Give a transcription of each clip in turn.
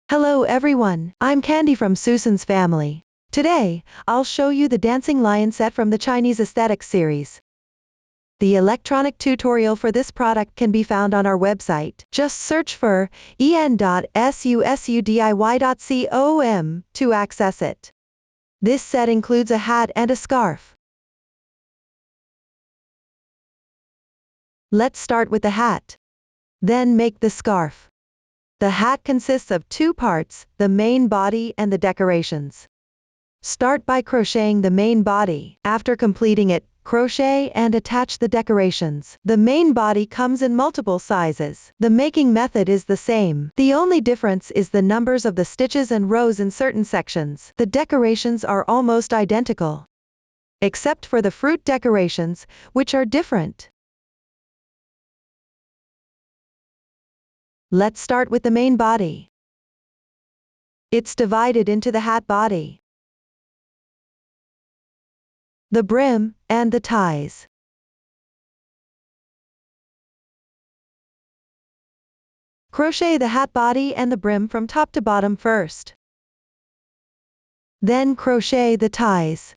Hello everyone, I'm Candy from Susan's family. Today, I'll show you the dancing lion set from the Chinese aesthetics series. The electronic tutorial for this product can be found on our website. Just search for en.susudiy.com to access it. This set includes a hat and a scarf. Let's start with the hat. Then make the scarf. The hat consists of two parts, the main body and the decorations. Start by crocheting the main body. After completing it, crochet and attach the decorations. The main body comes in multiple sizes. The making method is the same. The only difference is the numbers of the stitches and rows in certain sections. The decorations are almost identical, except for the fruit decorations, which are different. Let's start with the main body. It's divided into the hat body, the brim, and the ties. Crochet the hat body and the brim from top to bottom first. Then crochet the ties.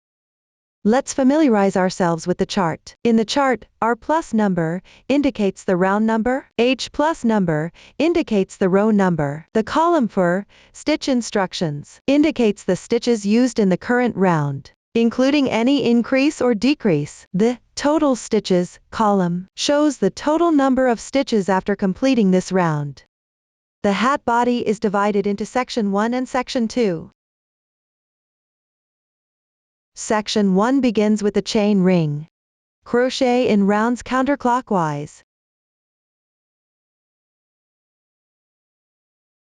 Let's familiarize ourselves with the chart. In the chart, R plus number indicates the round number, H plus number indicates the row number. The column for stitch instructions indicates the stitches used in the current round, including any increase or decrease. The total stitches column shows the total number of stitches after completing this round. The hat body is divided into section 1 and section 2. Section 1 begins with a chain ring. Crochet in rounds counterclockwise.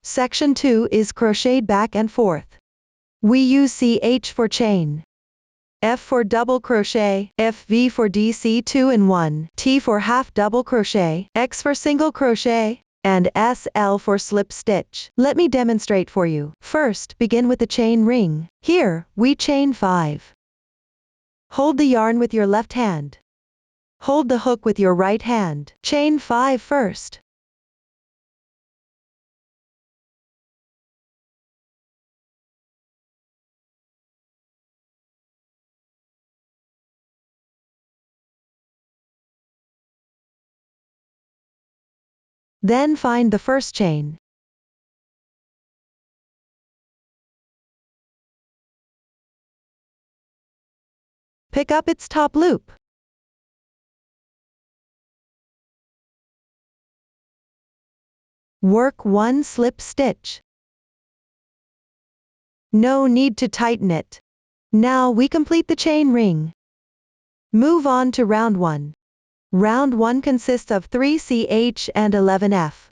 Section 2 is crocheted back and forth. We use CH for chain, F for double crochet, FV for DC 2 and 1, T for half double crochet, X for single crochet, and SL for slip stitch. Let me demonstrate for you. First, begin with the chain ring. Here, we chain 5. Hold the yarn with your left hand. Hold the hook with your right hand. Chain 5 first. Then find the first chain. Pick up its top loop. Work 1 slip stitch. No need to tighten it. Now we complete the chain ring. Move on to round 1. Round 1 consists of 3 CH and 11 F.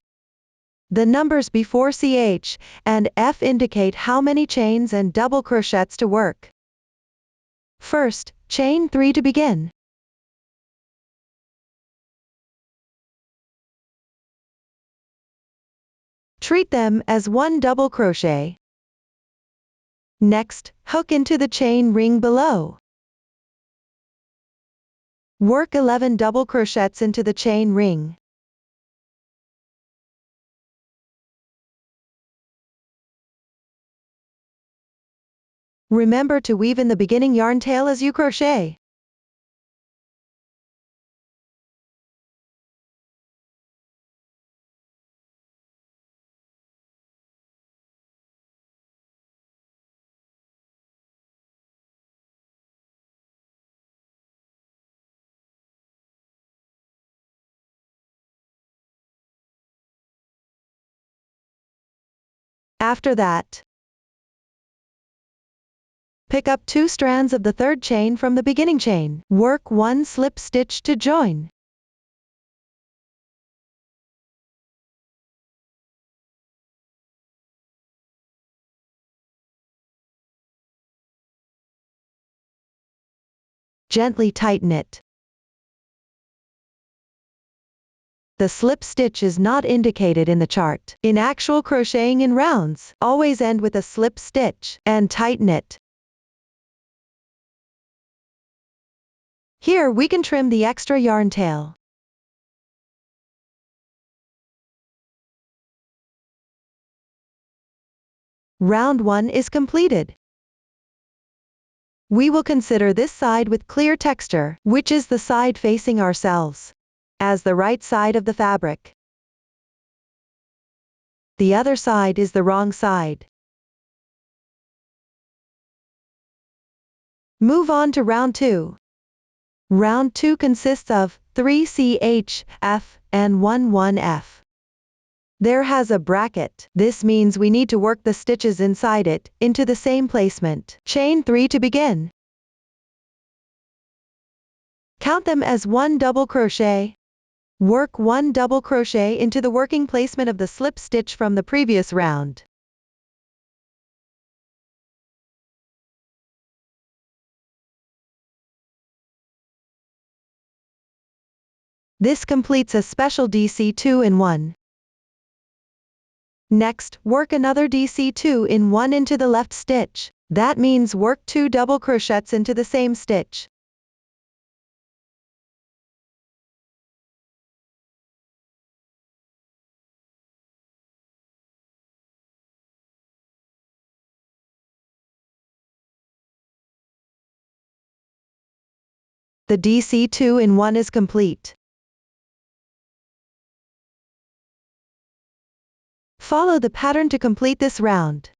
The numbers before CH and F indicate how many chains and double crochets to work. First, chain 3 to begin. Treat them as 1 double crochet. Next, hook into the chain ring below. Work 11 double crochets into the chain ring. Remember to weave in the beginning yarn tail as you crochet. After that, pick up 2 strands of the third chain from the beginning chain. Work 1 slip stitch to join. Gently tighten it. The slip stitch is not indicated in the chart. In actual crocheting in rounds, always end with a slip stitch and tighten it. Here we can trim the extra yarn tail. Round 1 is completed. We will consider this side with clear texture, which is the side facing ourselves, as the right side of the fabric. The other side is the wrong side. Move on to round 2. Round 2 consists of 3 CHF and 1 1F. There has a bracket. This means we need to work the stitches inside it into the same placement. Chain 3 to begin. Count them as 1 double crochet. Work 1 double crochet into the working placement of the slip stitch from the previous round. This completes a special DC 2-in-1. Next, work another DC 2-in-1 into the left stitch. That means work 2 double crochets into the same stitch. The DC 2-in-1 is complete. Follow the pattern to complete this round.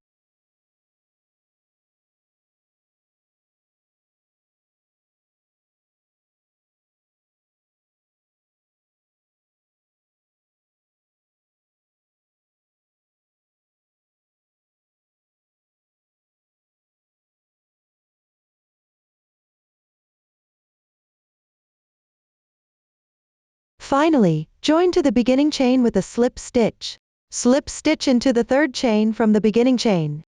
Finally, join to the beginning chain with a slip stitch. Slip stitch into the third chain from the beginning chain.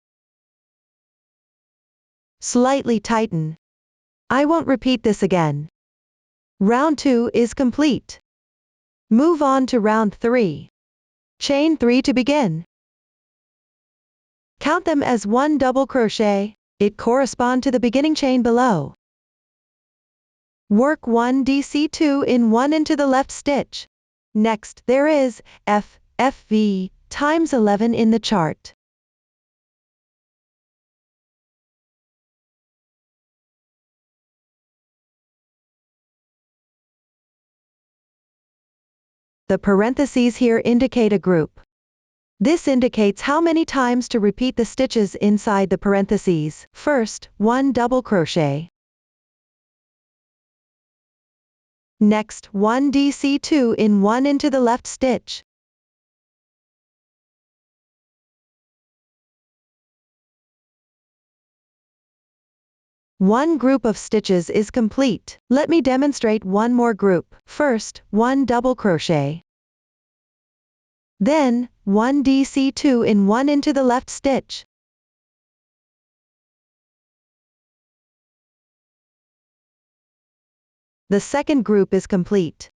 Slightly tighten. I won't repeat this again. Round 2 is complete. Move on to round 3. Chain 3 to begin. Count them as 1 double crochet. It corresponds to the beginning chain below. Work 1 DC 2-in-1 into the left stitch. Next, there is FV times 11 in the chart. The parentheses here indicate a group. This indicates how many times to repeat the stitches inside the parentheses. First, 1 double crochet. Next, 1 DC 2-in-1 into the left stitch. One group of stitches is complete. Let me demonstrate one more group. First, 1 double crochet. Then, 1 DC 2-in-1 into the left stitch. The second group is complete.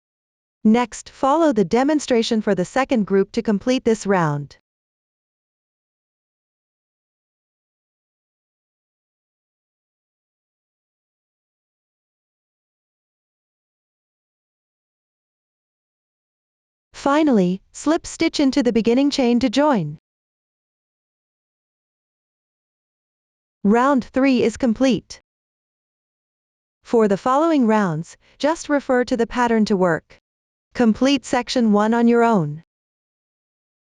Next, follow the demonstration for the second group to complete this round. Finally, slip stitch into the beginning chain to join. Round 3 is complete. For the following rounds, just refer to the pattern to work. Complete section 1 on your own.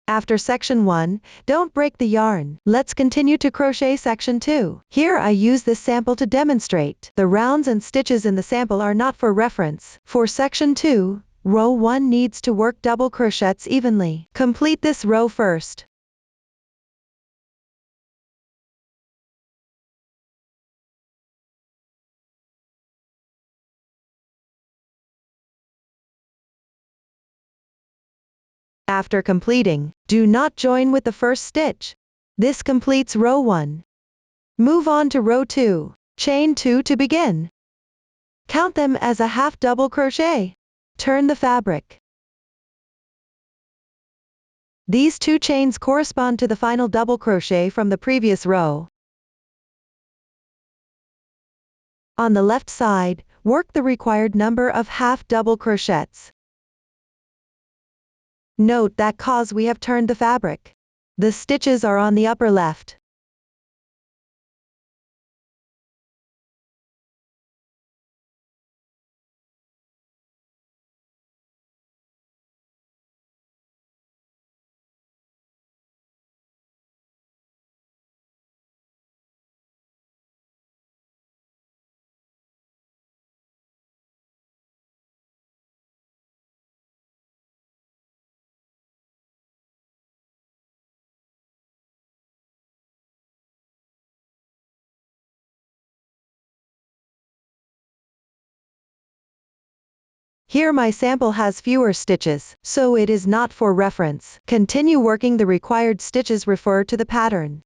After section 1, don't break the yarn. Let's continue to crochet section 2. Here I use this sample to demonstrate. The rounds and stitches in the sample are not for reference. For section 2, row 1 needs to work double crochets evenly. Complete this row first. After completing, do not join with the first stitch. This completes row 1. Move on to row 2. Chain 2 to begin. Count them as a half double crochet. Turn the fabric. These 2 chains correspond to the final double crochet from the previous row. On the left side, work the required number of half double crochets. Note that cause we have turned the fabric. The stitches are on the upper left. Here my sample has fewer stitches, so it is not for reference. Continue working the required stitches. Refer to the pattern.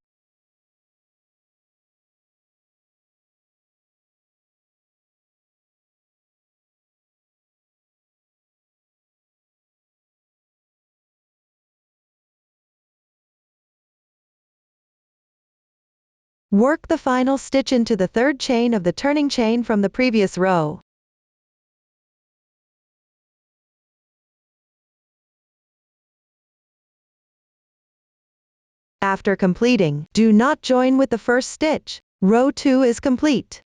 Work the final stitch into the third chain of the turning chain from the previous row. After completing, do not join with the first stitch. Row 2 is complete.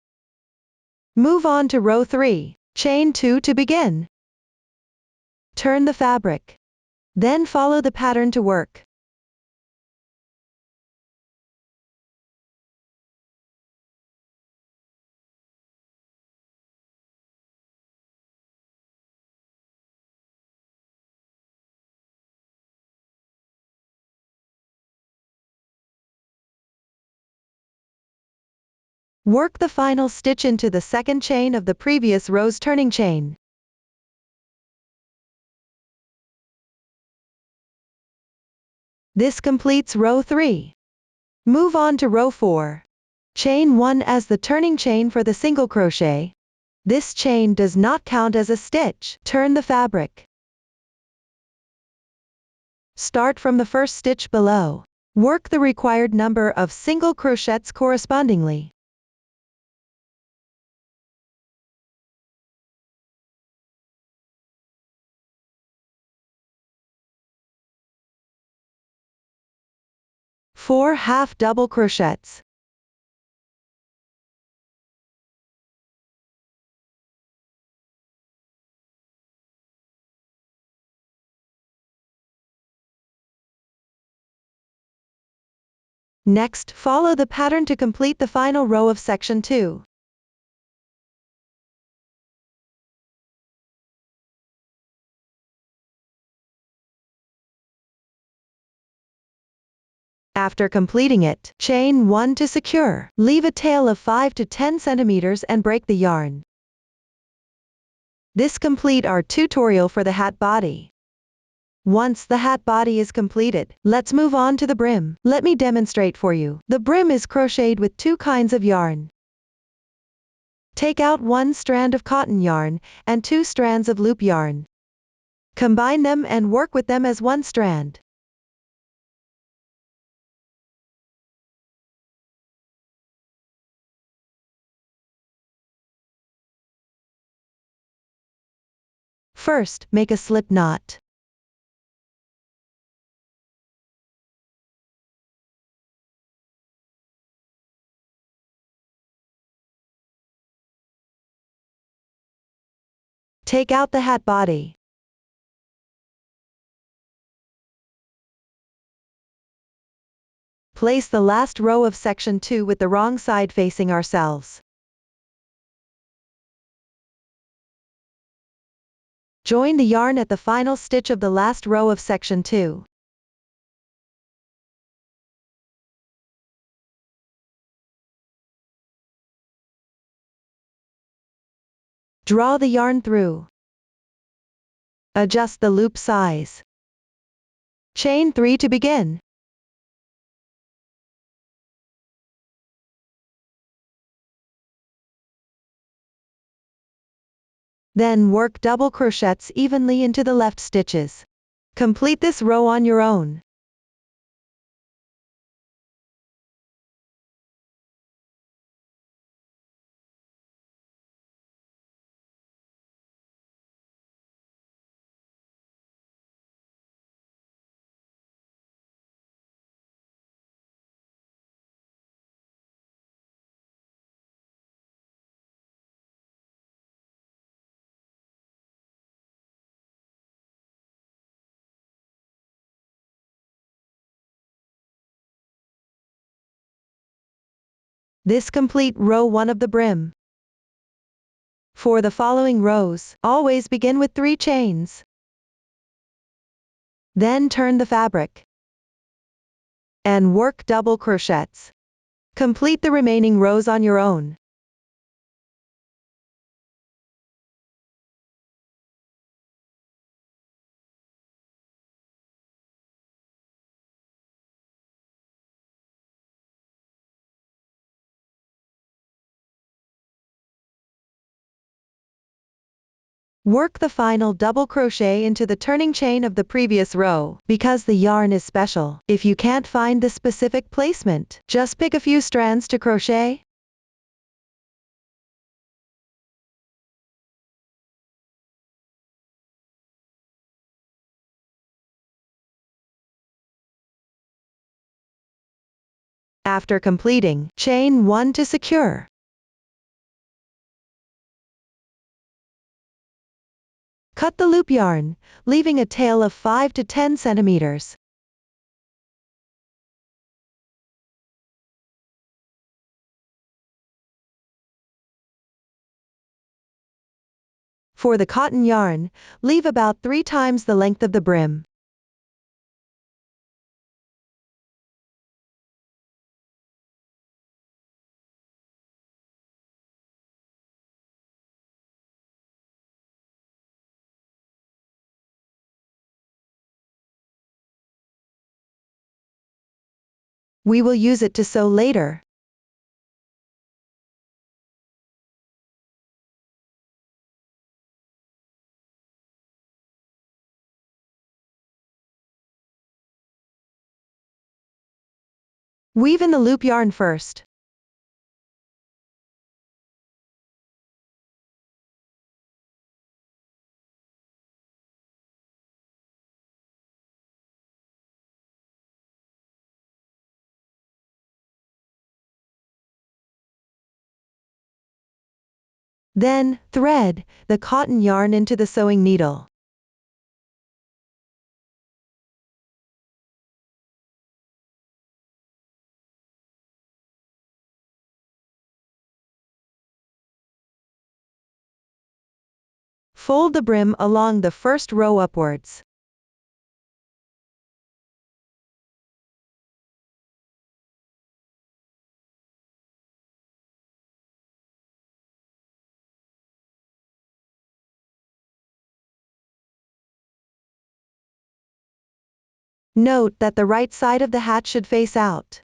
Move on to row 3. Chain 2 to begin. Turn the fabric. Then follow the pattern to work. Work the final stitch into the second chain of the previous row's turning chain. This completes row 3. Move on to row 4. Chain 1 as the turning chain for the single crochet. This chain does not count as a stitch. Turn the fabric. Start from the first stitch below. Work the required number of single crochets correspondingly. Four half double crochets. Next, follow the pattern to complete the final row of section 2. After completing it, chain 1 to secure. Leave a tail of 5 to 10 centimeters and break the yarn. This complete our tutorial for the hat body. Once the hat body is completed, let's move on to the brim. Let me demonstrate for you. The brim is crocheted with 2 kinds of yarn. Take out 1 strand of cotton yarn and 2 strands of loop yarn. Combine them and work with them as 1 strand. First, make a slip knot. Take out the hat body. Place the last row of section 2 with the wrong side facing ourselves. Join the yarn at the final stitch of the last row of section 2. Draw the yarn through. Adjust the loop size. Chain 3 to begin. Then work double crochets evenly into the left stitches. Complete this row on your own. This complete row 1 of the brim. For the following rows, always begin with 3 chains. Then turn the fabric. And work double crochets. Complete the remaining rows on your own. Work the final double crochet into the turning chain of the previous row. Because the yarn is special, if you can't find the specific placement, just pick a few strands to crochet. After completing, chain 1 to secure. Cut the loop yarn, leaving a tail of 5 to 10 centimeters. For the cotton yarn, leave about 3 times the length of the brim. We will use it to sew later. Weave in the loop yarn first. Then, thread the cotton yarn into the sewing needle. Fold the brim along the first row upwards. Note that the right side of the hat should face out.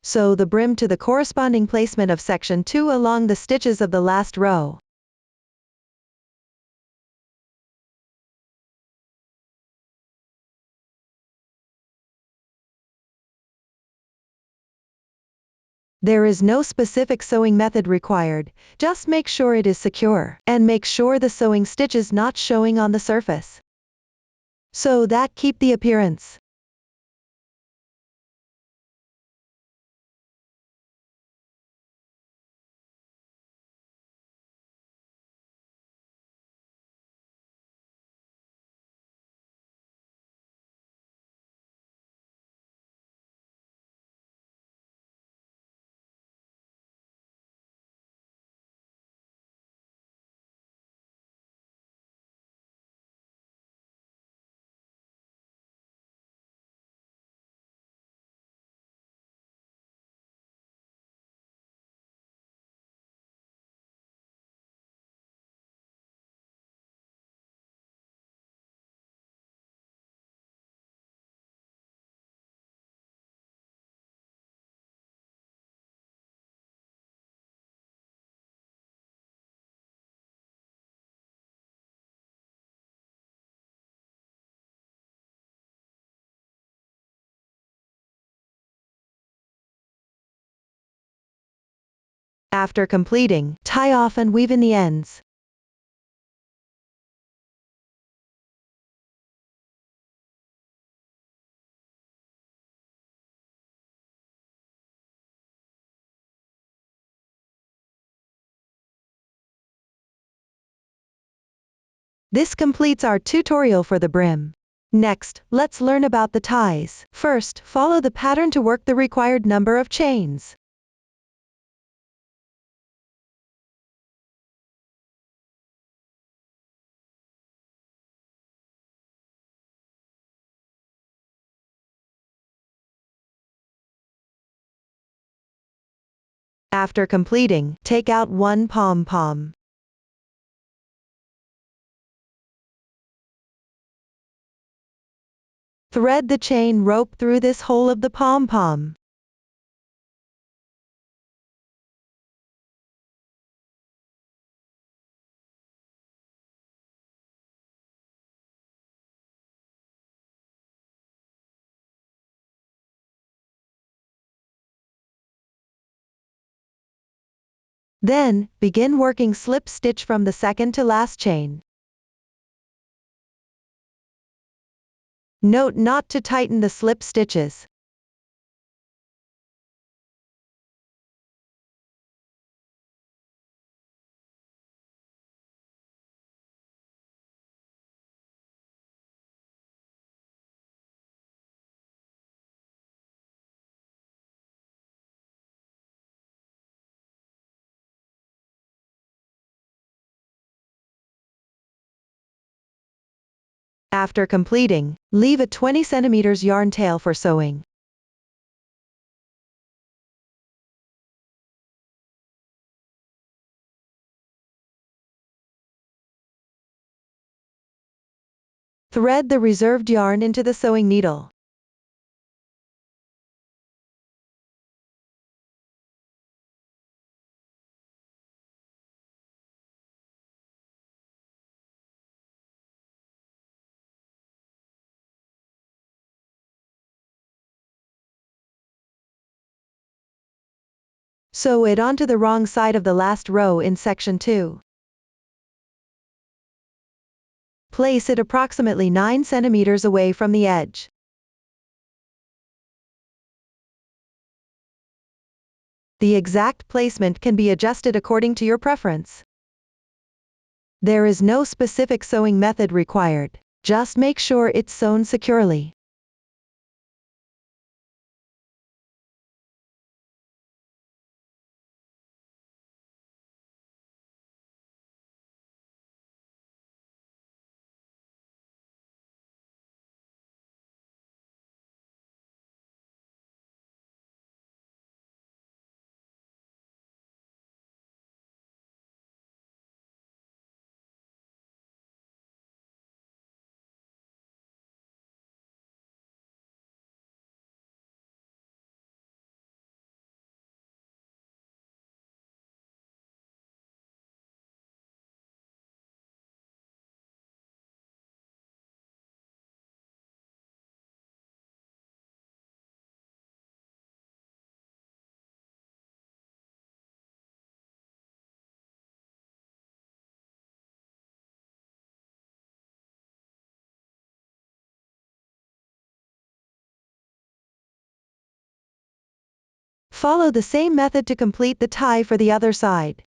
Sew the brim to the corresponding placement of section 2 along the stitches of the last row. There is no specific sewing method required, just make sure it is secure, and make sure the sewing stitches not showing on the surface, so that keep the appearance. After completing, tie off and weave in the ends. This completes our tutorial for the brim. Next, let's learn about the ties. First, follow the pattern to work the required number of chains. After completing, take out one pom-pom. Thread the chain rope through this hole of the pom-pom. Then, begin working slip stitch from the second to last chain. Note not to tighten the slip stitches. After completing, leave a 20 cm yarn tail for sewing. Thread the reserved yarn into the sewing needle. Sew it onto the wrong side of the last row in section 2. Place it approximately 9 cm away from the edge. The exact placement can be adjusted according to your preference. There is no specific sewing method required, just make sure it's sewn securely. Follow the same method to complete the tie for the other side.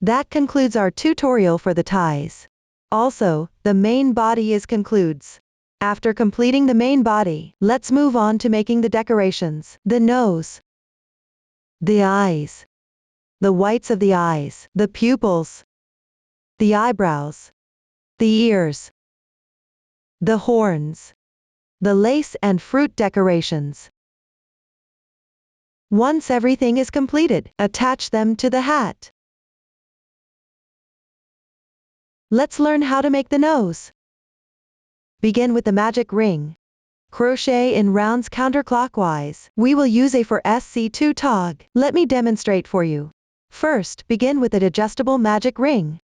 That concludes our tutorial for the ties. Also, the main body concludes. After completing the main body, let's move on to making the decorations. The nose, the eyes, the whites of the eyes, the pupils, the eyebrows, the ears, the horns, the lace and fruit decorations. Once everything is completed, attach them to the hat. Let's learn how to make the nose. Begin with the magic ring. Crochet in rounds counterclockwise. We will use a for SC2 tog. Let me demonstrate for you. First, begin with an adjustable magic ring.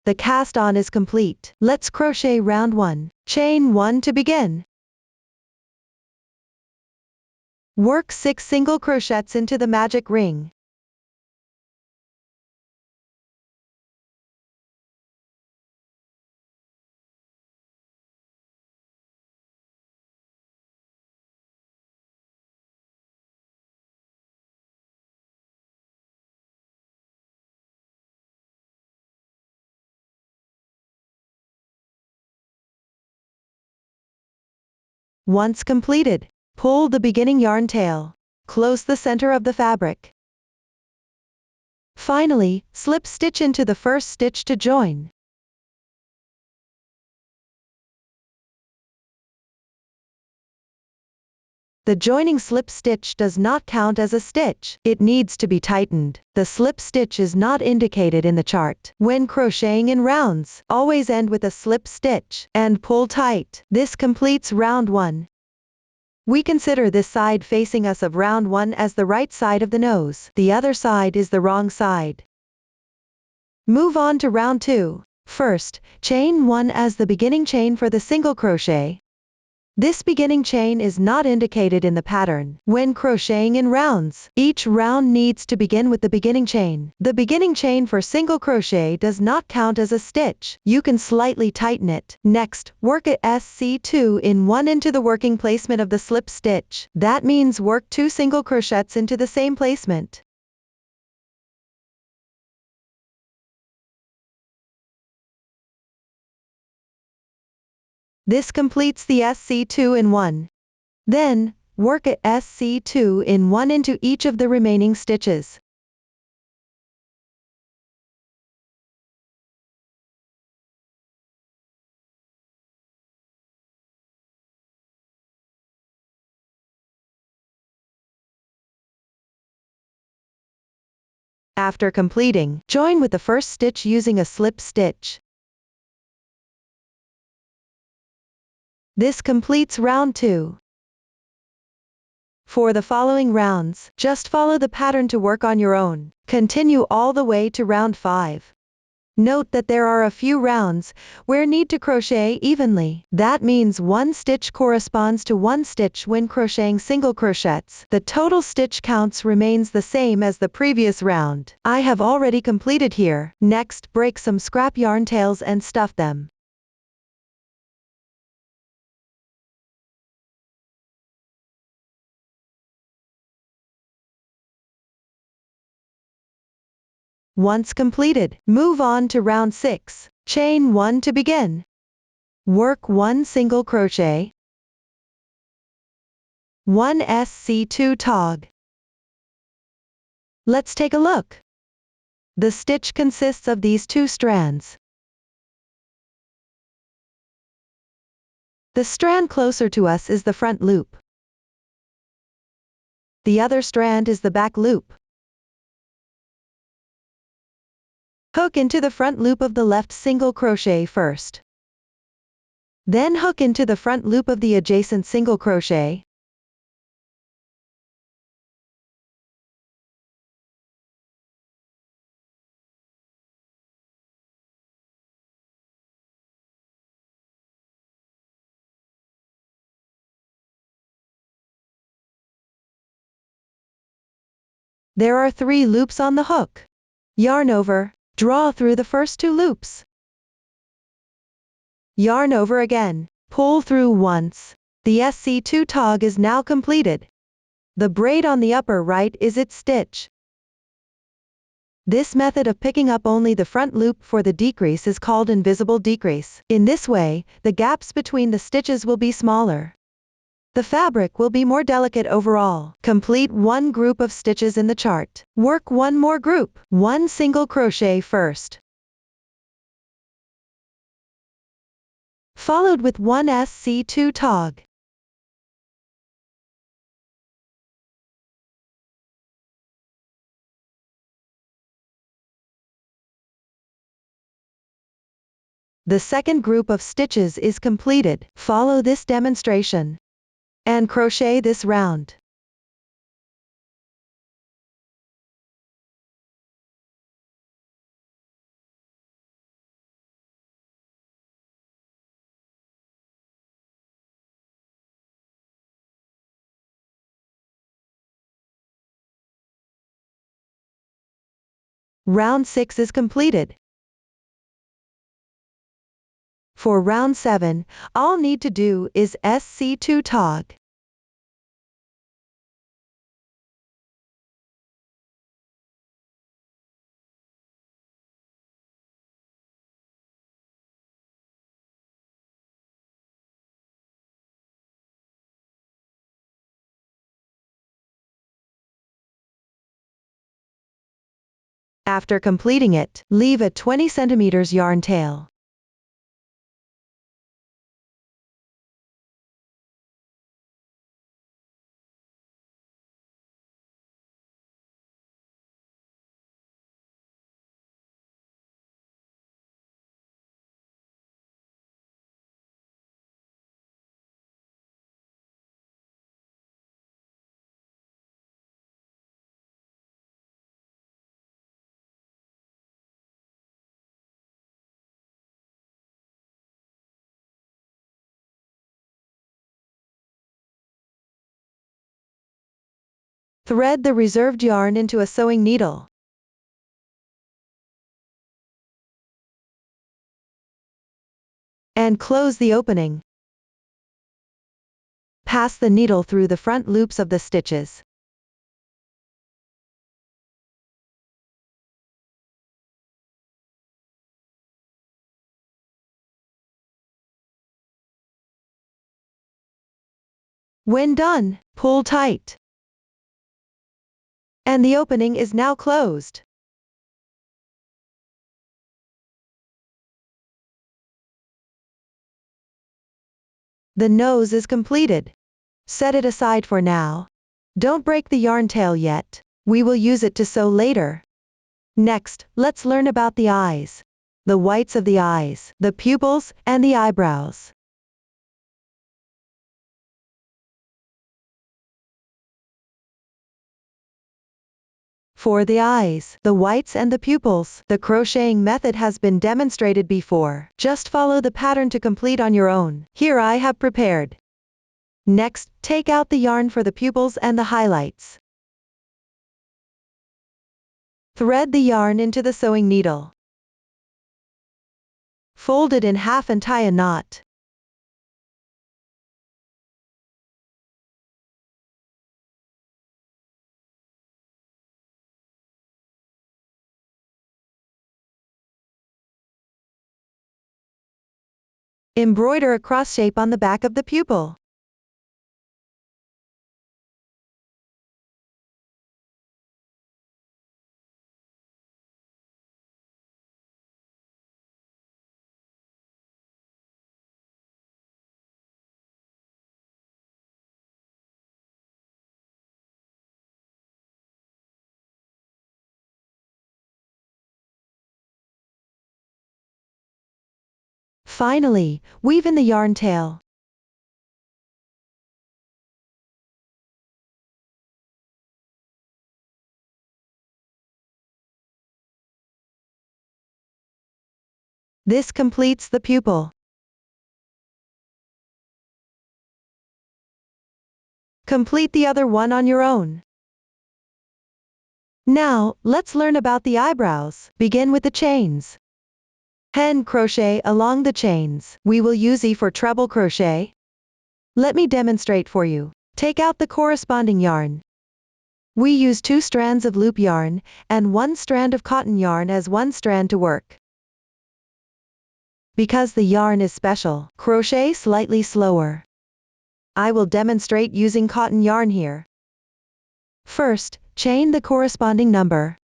The cast on is complete. Let's crochet round 1. Chain 1 to begin. Work 6 single crochets into the magic ring. Once completed, pull the beginning yarn tail. Close the center of the fabric. Finally, slip stitch into the first stitch to join. The joining slip stitch does not count as a stitch. It needs to be tightened. The slip stitch is not indicated in the chart. When crocheting in rounds, always end with a slip stitch and pull tight. This completes round 1. We consider this side facing us of round 1 as the right side of the nose. The other side is the wrong side. Move on to round 2. First, chain 1 as the beginning chain for the single crochet. This beginning chain is not indicated in the pattern. When crocheting in rounds, each round needs to begin with the beginning chain. The beginning chain for single crochet does not count as a stitch. You can slightly tighten it. Next, work a SC2 in 1 into the working placement of the slip stitch. That means work 2 single crochets into the same placement. This completes the SC2 in 1. Then, work a SC2 in 1 into each of the remaining stitches. After completing, join with the first stitch using a slip stitch. This completes round 2. For the following rounds, just follow the pattern to work on your own. Continue all the way to round 5. Note that there are a few rounds where need to crochet evenly. That means 1 stitch corresponds to 1 stitch when crocheting single crochets. The total stitch counts remains the same as the previous round. I have already completed here. Next, break some scrap yarn tails and stuff them. Once completed, move on to round 6. Chain 1 to begin. Work 1 single crochet, 1 SC2 tog. Let's take a look. The stitch consists of these 2 strands. The strand closer to us is the front loop. The other strand is the back loop. Hook into the front loop of the left single crochet first. Then hook into the front loop of the adjacent single crochet. There are 3 loops on the hook. Yarn over, draw through the first 2 loops. Yarn over again, pull through once. The SC2 tog is now completed. The braid on the upper right is its stitch. This method of picking up only the front loop for the decrease is called invisible decrease. In this way, the gaps between the stitches will be smaller. The fabric will be more delicate overall. Complete 1 group of stitches in the chart. Work 1 more group. 1 single crochet first, followed with 1 SC2 tog. The second group of stitches is completed. Follow this demonstration and crochet this round. Round 6 is completed. For round 7, all need to do is SC2 tog. After completing it, leave a 20 cm yarn tail. Thread the reserved yarn into a sewing needle. And close the opening. Pass the needle through the front loops of the stitches. When done, pull tight. And the opening is now closed. The nose is completed. Set it aside for now. Don't break the yarn tail yet. We will use it to sew later. Next, let's learn about the eyes. The whites of the eyes, the pupils, and the eyebrows. For the eyes, the whites and the pupils, the crocheting method has been demonstrated before. Just follow the pattern to complete on your own. Here I have prepared. Next, take out the yarn for the pupils and the highlights. Thread the yarn into the sewing needle. Fold it in half and tie a knot. Embroider a cross shape on the back of the pupil. Finally, weave in the yarn tail. This completes the pupil. Complete the other one on your own. Now, let's learn about the eyebrows. Begin with the chains. Hand crochet along the chains. We will use E for treble crochet. Let me demonstrate for you. Take out the corresponding yarn. We use 2 strands of loop yarn and 1 strand of cotton yarn as 1 strand to work. Because the yarn is special, crochet slightly slower. I will demonstrate using cotton yarn here. First, chain the corresponding number.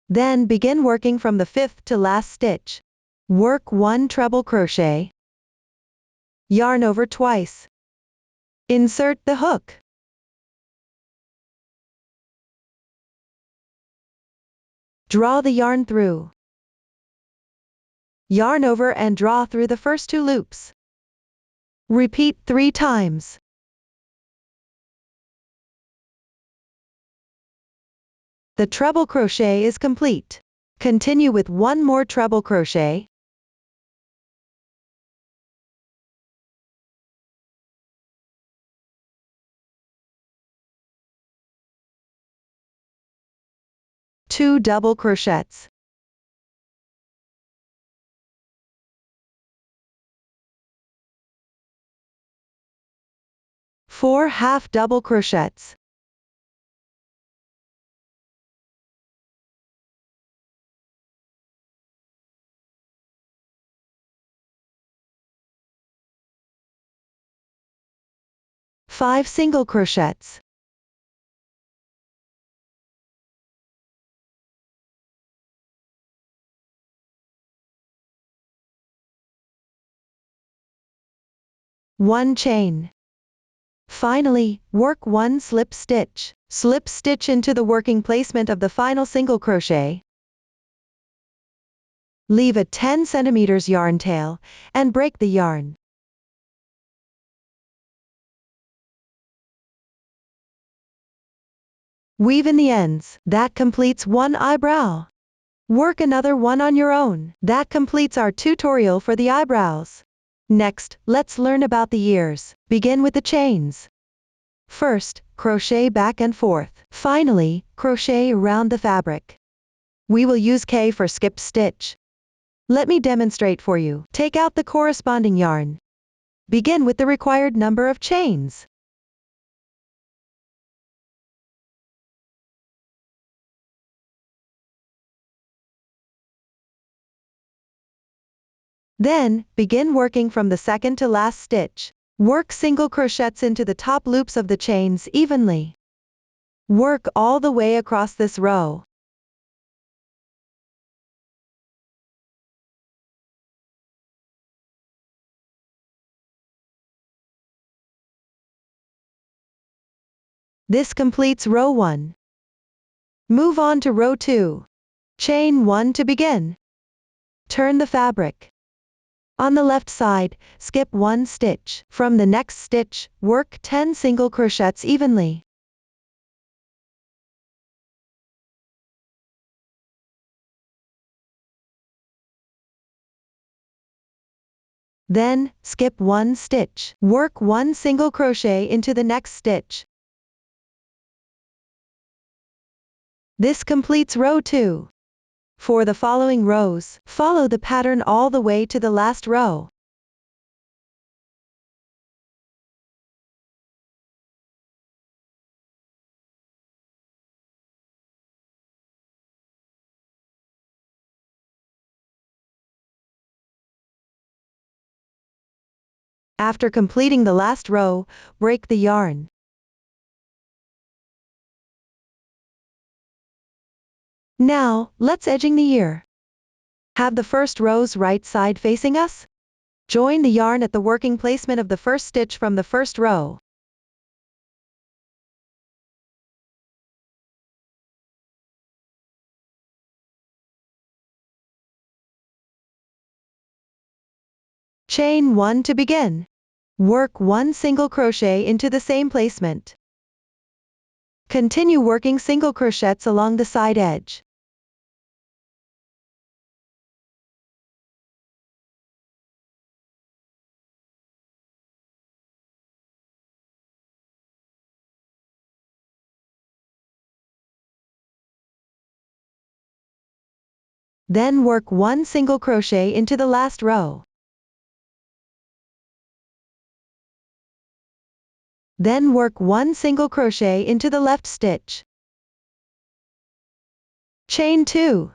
Then begin working from the 5th to last stitch. Work 1 treble crochet. Yarn over twice. Insert the hook. Draw the yarn through. Yarn over and draw through the first 2 loops. Repeat 3 times. The treble crochet is complete. Continue with 1 more treble crochet. Two double crochets. Four half double crochets. Five single crochets. One chain. Finally, work 1 slip stitch. Slip stitch into the working placement of the final single crochet. Leave a 10 cm yarn tail, and break the yarn. Weave in the ends. That completes one eyebrow. Work another one on your own. That completes our tutorial for the eyebrows. Next, let's learn about the ears. Begin with the chains. First, crochet back and forth. Finally, crochet around the fabric. We will use K for skip stitch. Let me demonstrate for you. Take out the corresponding yarn. Begin with the required number of chains. Then, begin working from the second to last stitch. Work single crochets into the top loops of the chains evenly. Work all the way across this row. This completes row 1. Move on to row 2. Chain 1 to begin. Turn the fabric. On the left side, skip 1 stitch. From the next stitch, work 10 single crochets evenly. Then, skip 1 stitch. Work 1 single crochet into the next stitch. This completes row 2. For the following rows, follow the pattern all the way to the last row. After completing the last row, break the yarn. Now, let's edging the ear. Have the first row's right side facing us? Join the yarn at the working placement of the first stitch from the first row. Chain 1 to begin. Work 1 single crochet into the same placement. Continue working single crochets along the side edge. Then work 1 single crochet into the last row. Then work 1 single crochet into the left stitch. Chain 2.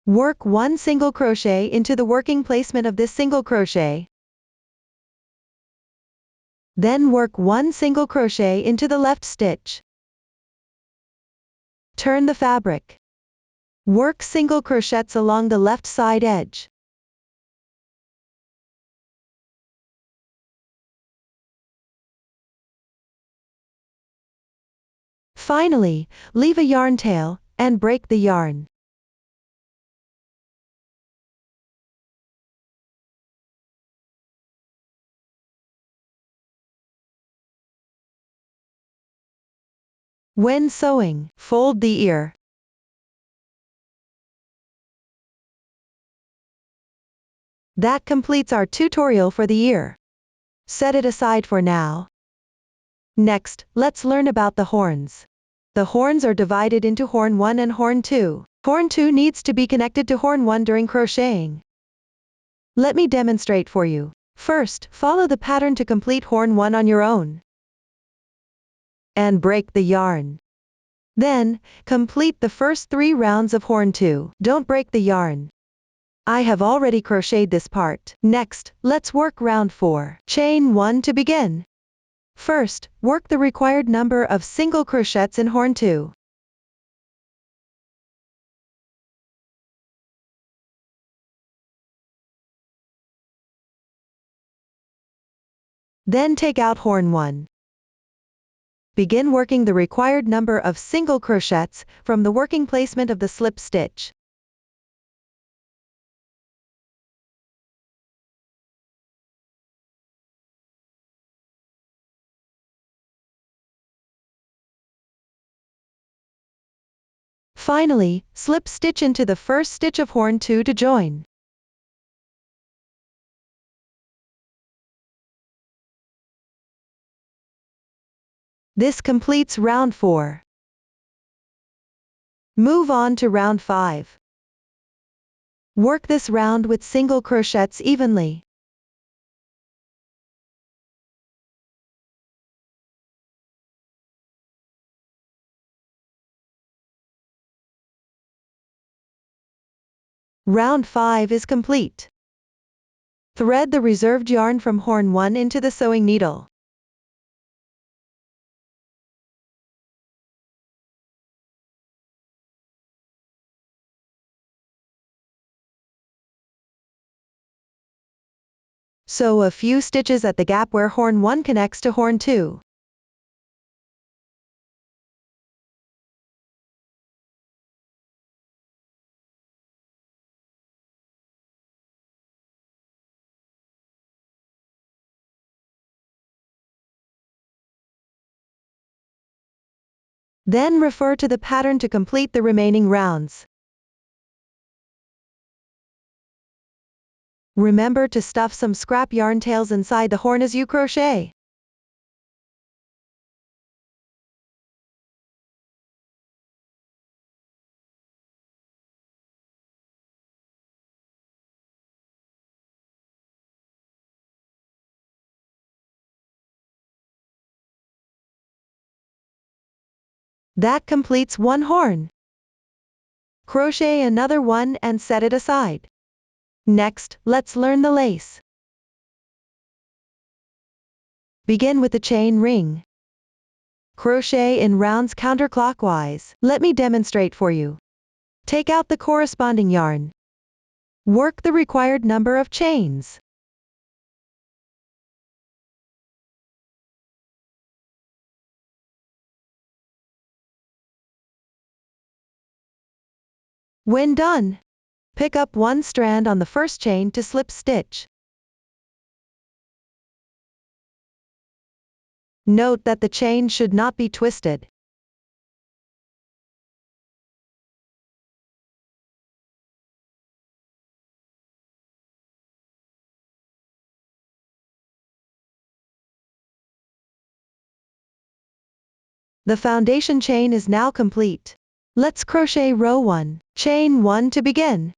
Work 1 single crochet into the working placement of this single crochet. Then work 1 single crochet into the left stitch. Turn the fabric. Work single crochets along the left side edge. Finally, leave a yarn tail, and break the yarn. When sewing, fold the ear. That completes our tutorial for the ear. Set it aside for now. Next, let's learn about the horns. The horns are divided into horn 1 and horn 2. Horn 2 needs to be connected to horn 1 during crocheting. Let me demonstrate for you. First, follow the pattern to complete horn 1 on your own. And break the yarn. Then, complete the first 3 rounds of horn 2. Don't break the yarn. I have already crocheted this part. Next, let's work round 4. Chain 1 to begin. First, work the required number of single crochets in horn 2. Then take out horn 1. Begin working the required number of single crochets from the working placement of the slip stitch. Finally, slip stitch into the first stitch of horn 2 to join. This completes round 4. Move on to round 5. Work this round with single crochets evenly. Round 5 is complete. Thread the reserved yarn from horn 1 into the sewing needle. Sew a few stitches at the gap where horn 1 connects to horn 2. Then refer to the pattern to complete the remaining rounds. Remember to stuff some scrap yarn tails inside the horn as you crochet. That completes one horn. Crochet another one and set it aside. Next, let's learn the lace. Begin with the chain ring. Crochet in rounds counterclockwise. Let me demonstrate for you. Take out the corresponding yarn. Work the required number of chains. When done, pick up one strand on the first chain to slip stitch. Note that the chain should not be twisted. The foundation chain is now complete. Let's crochet row 1, chain 1 to begin.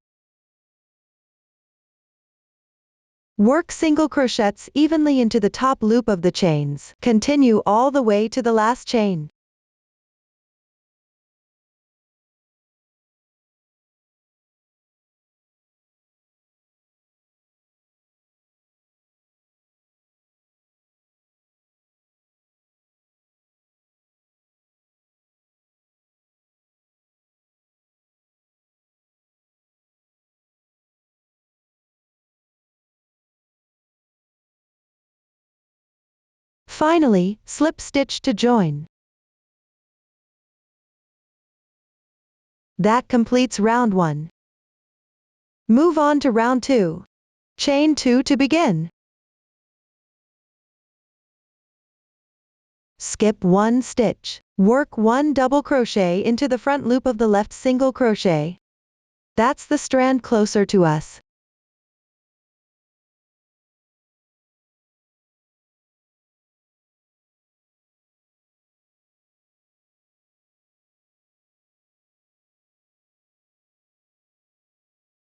Work single crochets evenly into the top loop of the chains. Continue all the way to the last chain. Finally, slip stitch to join. That completes round 1. Move on to round 2. Chain 2 to begin. Skip 1 stitch. Work 1 double crochet into the front loop of the left single crochet. That's the strand closer to us.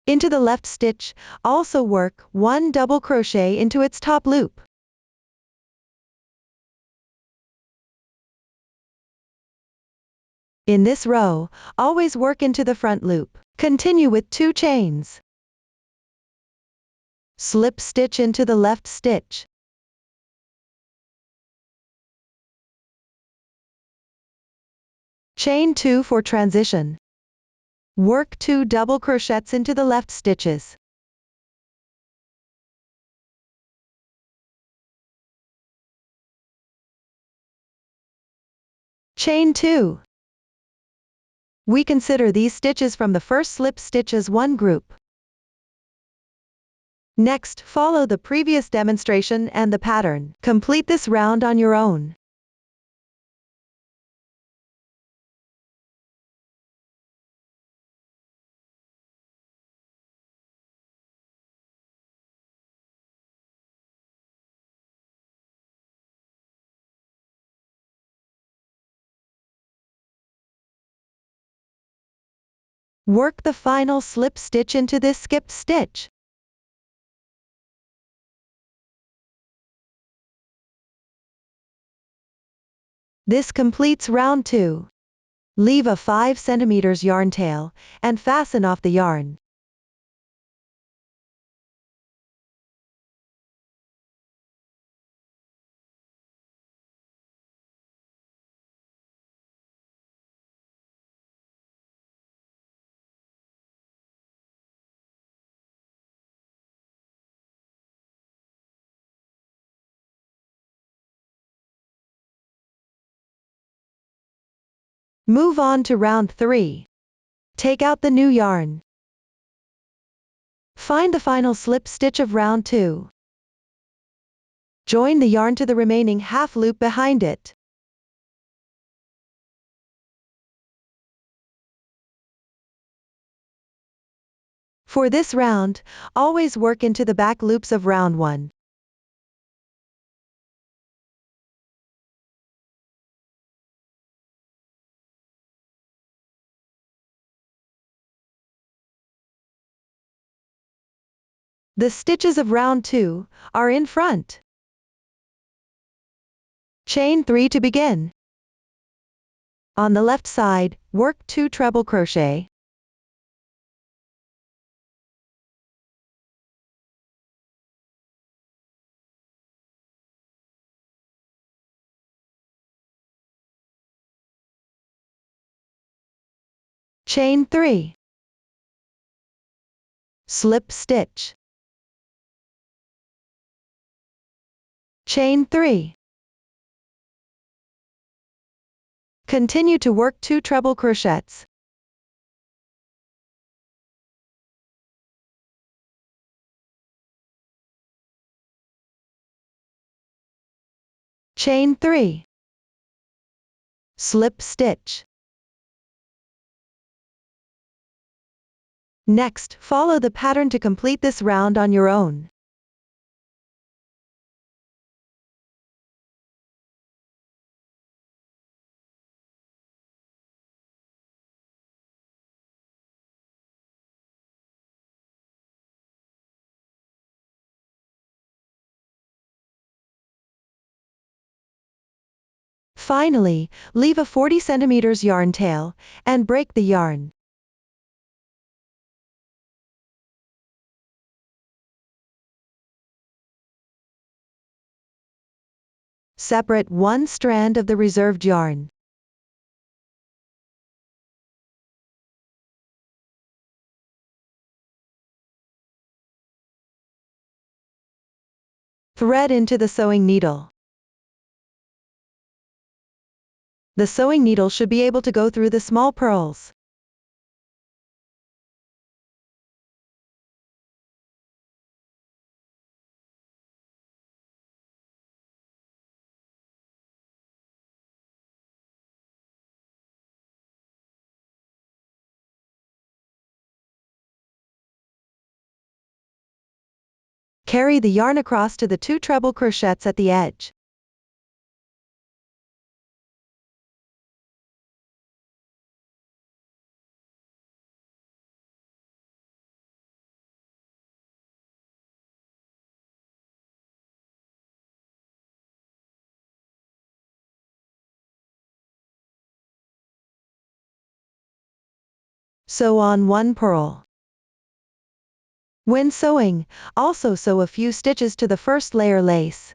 Into the left stitch, also work 1 double crochet into its top loop. In this row, always work into the front loop. Continue with 2 chains. Slip stitch into the left stitch. Chain 2 for transition. Work 2 double crochets into the left stitches. Chain 2. We consider these stitches from the first slip stitch as one group. Next, follow the previous demonstration and the pattern. Complete this round on your own. Work the final slip stitch into this skipped stitch. This completes round 2. Leave a 5 cm yarn tail, and fasten off the yarn. Move on to round 3. Take out the new yarn. Find the final slip stitch of round 2. Join the yarn to the remaining half loop behind it. For this round, always work into the back loops of round 1. The stitches of round 2 are in front. Chain 3 to begin. On the left side, work 2 treble crochet. Chain 3. Slip stitch. Chain 3. Continue to work 2 treble crochets. Chain 3. Slip stitch. Next, follow the pattern to complete this round on your own. Finally, leave a 40 cm yarn tail, and break the yarn. Separate one strand of the reserved yarn. Thread into the sewing needle. The sewing needle should be able to go through the small purls. Carry the yarn across to the 2 treble crochets at the edge. Sew on 1 purl. When sewing, also sew a few stitches to the first layer lace.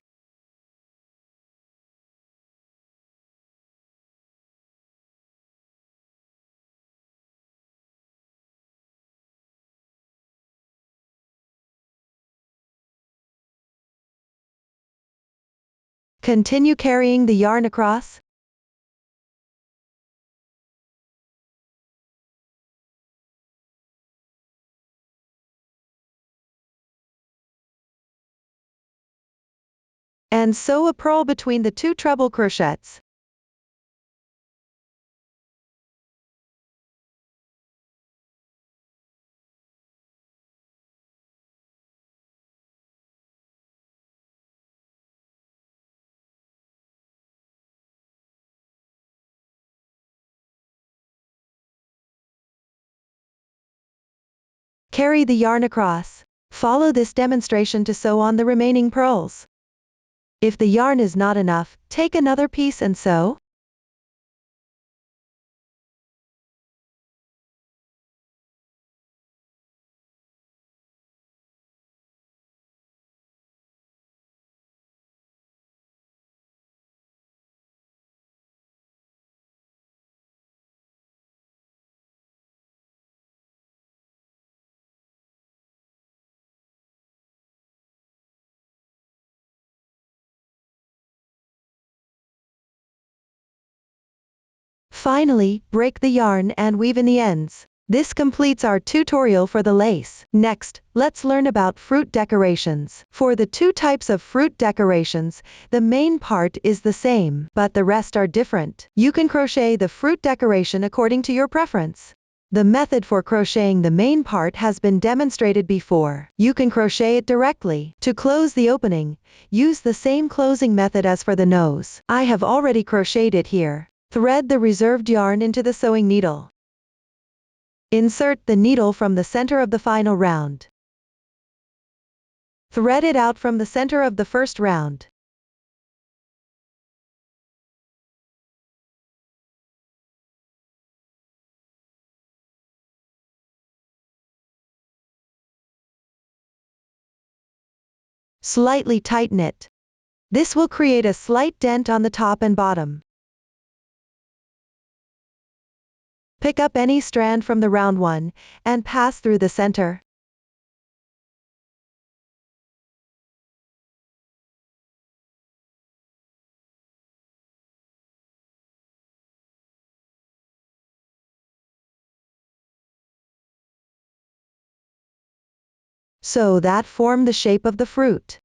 Continue carrying the yarn across. And sew a purl between the 2 treble crochets. Carry the yarn across. Follow this demonstration to sew on the remaining pearls. If the yarn is not enough, take another piece and sew. Finally, break the yarn and weave in the ends. This completes our tutorial for the lace. Next, let's learn about fruit decorations. For the two types of fruit decorations, the main part is the same, but the rest are different. You can crochet the fruit decoration according to your preference. The method for crocheting the main part has been demonstrated before. You can crochet it directly. To close the opening, use the same closing method as for the nose. I have already crocheted it here. Thread the reserved yarn into the sewing needle. Insert the needle from the center of the final round. Thread it out from the center of the first round. Slightly tighten it. This will create a slight dent on the top and bottom. Pick up any strand from the round one, and pass through the center. So that form the shape of the fruit.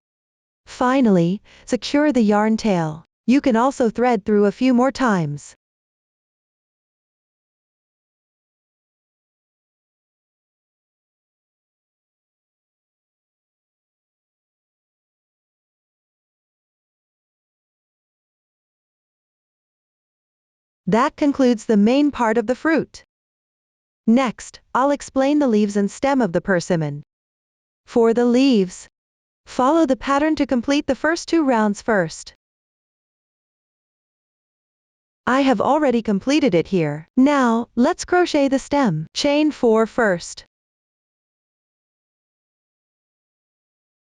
Finally, secure the yarn tail. You can also thread through a few more times. That concludes the main part of the fruit. Next, I'll explain the leaves and stem of the persimmon. For the leaves, follow the pattern to complete the first two rounds first. I have already completed it here. Now, let's crochet the stem. Chain 4 first.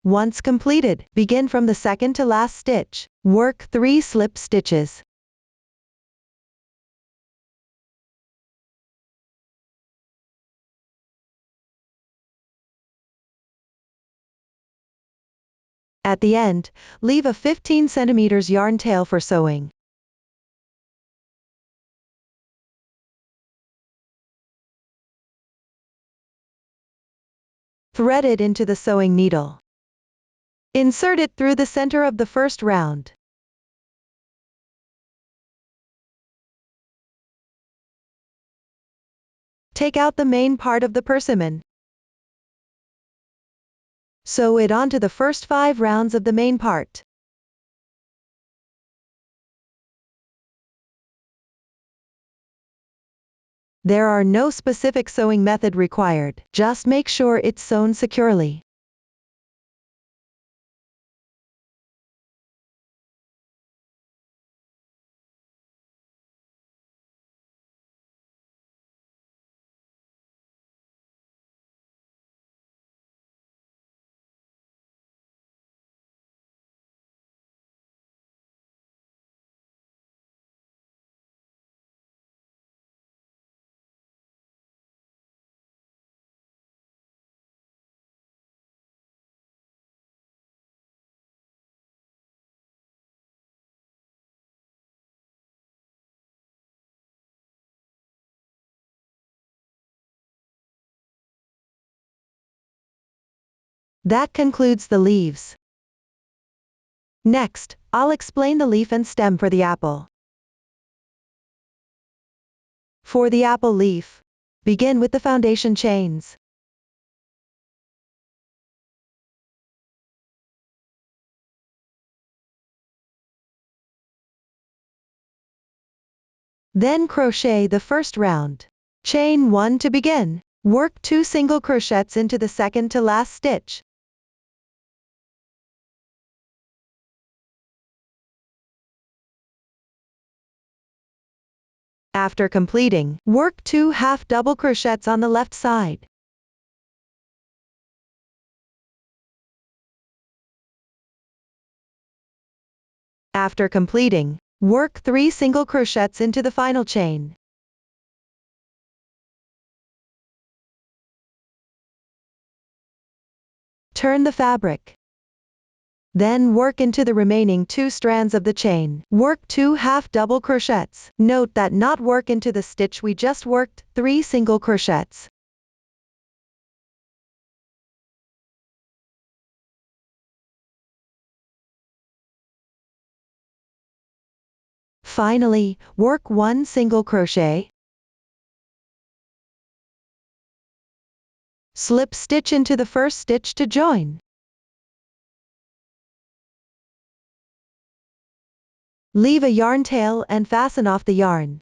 Once completed, begin from the second to last stitch. Work 3 slip stitches. At the end, leave a 15 cm yarn tail for sewing. Thread it into the sewing needle. Insert it through the center of the first round. Take out the main part of the persimmon. Sew it onto the first 5 rounds of the main part. There are no specific sewing method required, just make sure it's sewn securely. That concludes the leaves. Next, I'll explain the leaf and stem for the apple. For the apple leaf, begin with the foundation chains. Then crochet the first round. Chain 1 to begin. Work 2 single crochets into the second to last stitch. After completing, work 2 half double crochets on the left side. After completing, work 3 single crochets into the final chain. Turn the fabric. Then work into the remaining 2 strands of the chain. Work 2 half double crochets. Note that not work into the stitch we just worked, 3 single crochets. Finally, work 1 single crochet. Slip stitch into the first stitch to join. Leave a yarn tail and fasten off the yarn.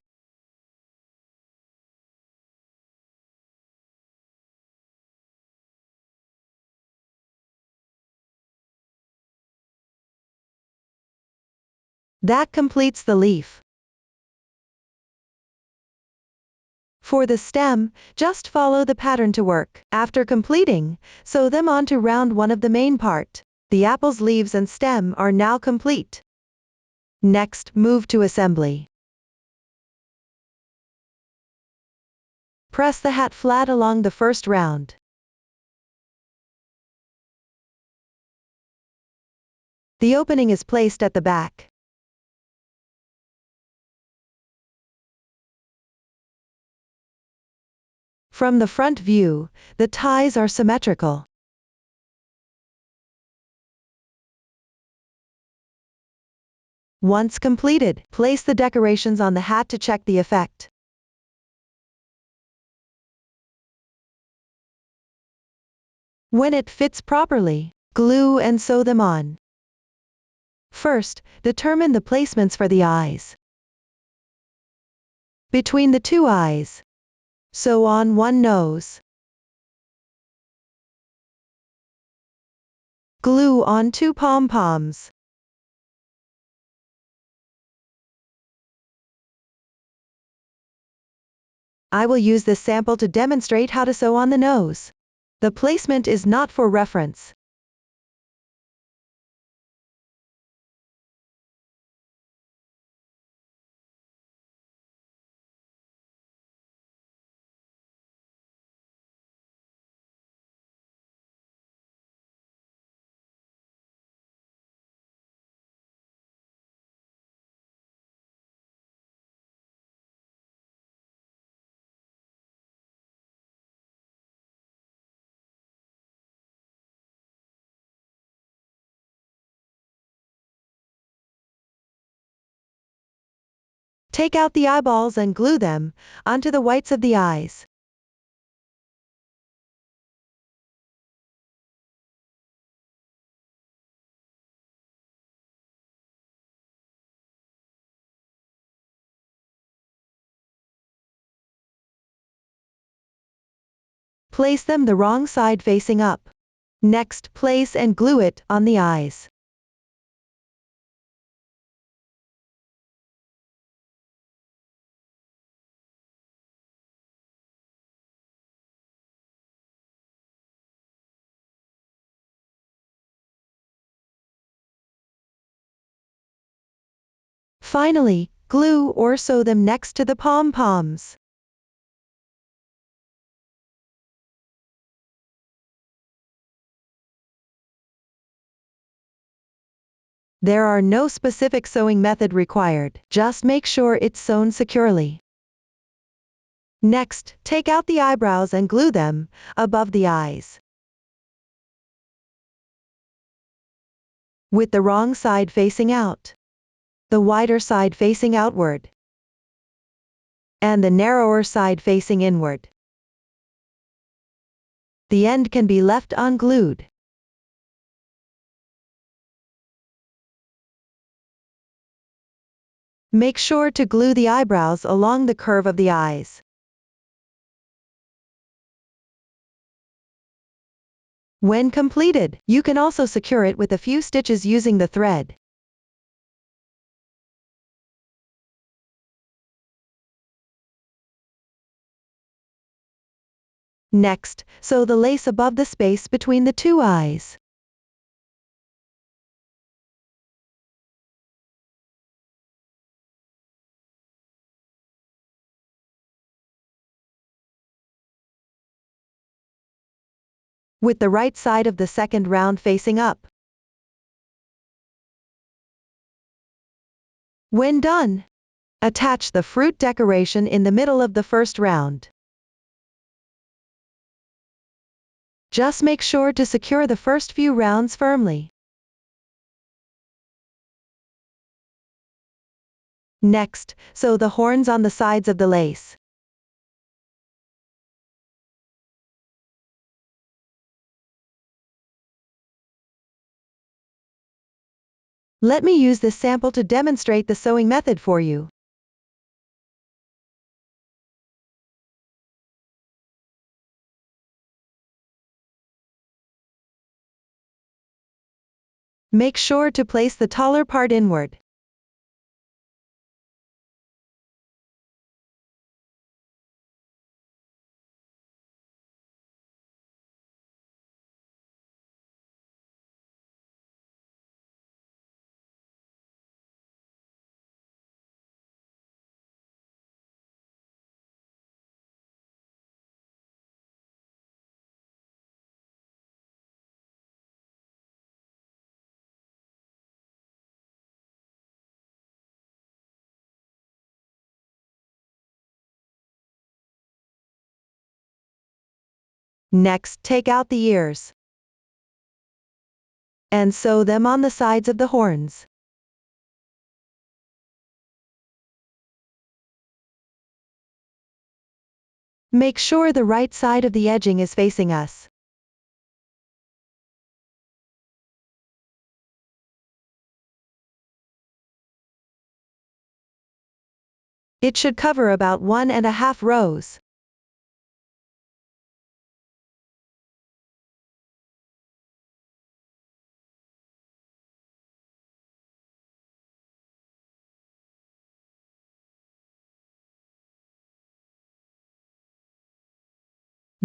That completes the leaf. For the stem, just follow the pattern to work. After completing, sew them onto round 1 of the main part. The apple's leaves and stem are now complete. Next, move to assembly. Press the hat flat along the first round. The opening is placed at the back. From the front view, the ties are symmetrical. Once completed, place the decorations on the hat to check the effect. When it fits properly, glue and sew them on. First, determine the placements for the eyes. Between the 2 eyes, sew on 1 nose. Glue on 2 pom-poms. I will use this sample to demonstrate how to sew on the nose. The placement is not for reference. Take out the eyeballs and glue them onto the whites of the eyes. Place them the wrong side facing up. Next, place and glue it on the eyes. Finally, glue or sew them next to the pom-poms. There are no specific sewing method required, just make sure it's sewn securely. Next, take out the eyebrows and glue them above the eyes. With the wrong side facing out, the wider side facing outward, and the narrower side facing inward. The end can be left unglued. Make sure to glue the eyebrows along the curve of the eyes. When completed, you can also secure it with a few stitches using the thread. Next, sew the lace above the space between the two eyes. With the right side of the second round facing up. When done, attach the fruit decoration in the middle of the first round. Just make sure to secure the first few rounds firmly. Next, sew the horns on the sides of the lace. Let me use this sample to demonstrate the sewing method for you. Make sure to place the taller part inward. Next, take out the ears and sew them on the sides of the horns. Make sure the right side of the edging is facing us. It should cover about 1.5 rows.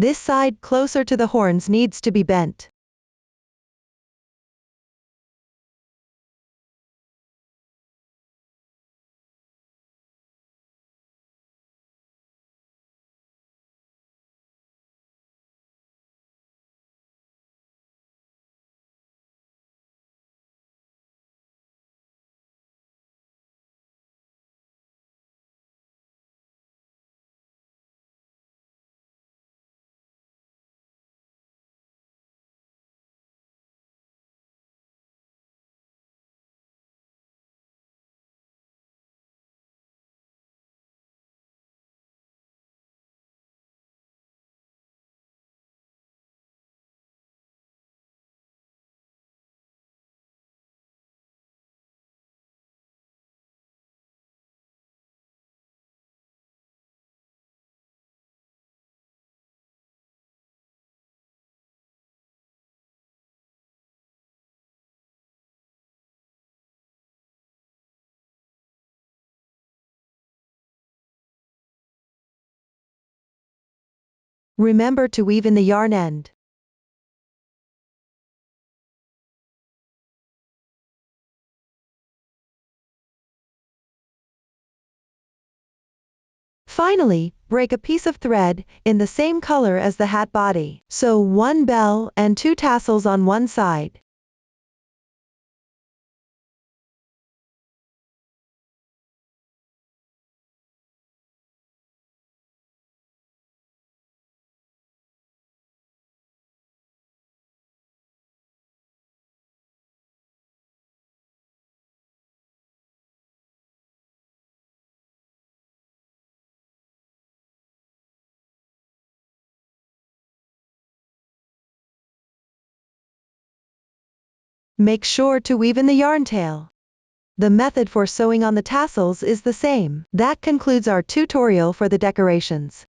This side closer to the horns needs to be bent. Remember to weave in the yarn end. Finally, break a piece of thread in the same color as the hat body. Sew 1 bell and 2 tassels on one side. Make sure to weave in the yarn tail. The method for sewing on the tassels is the same. That concludes our tutorial for the decorations.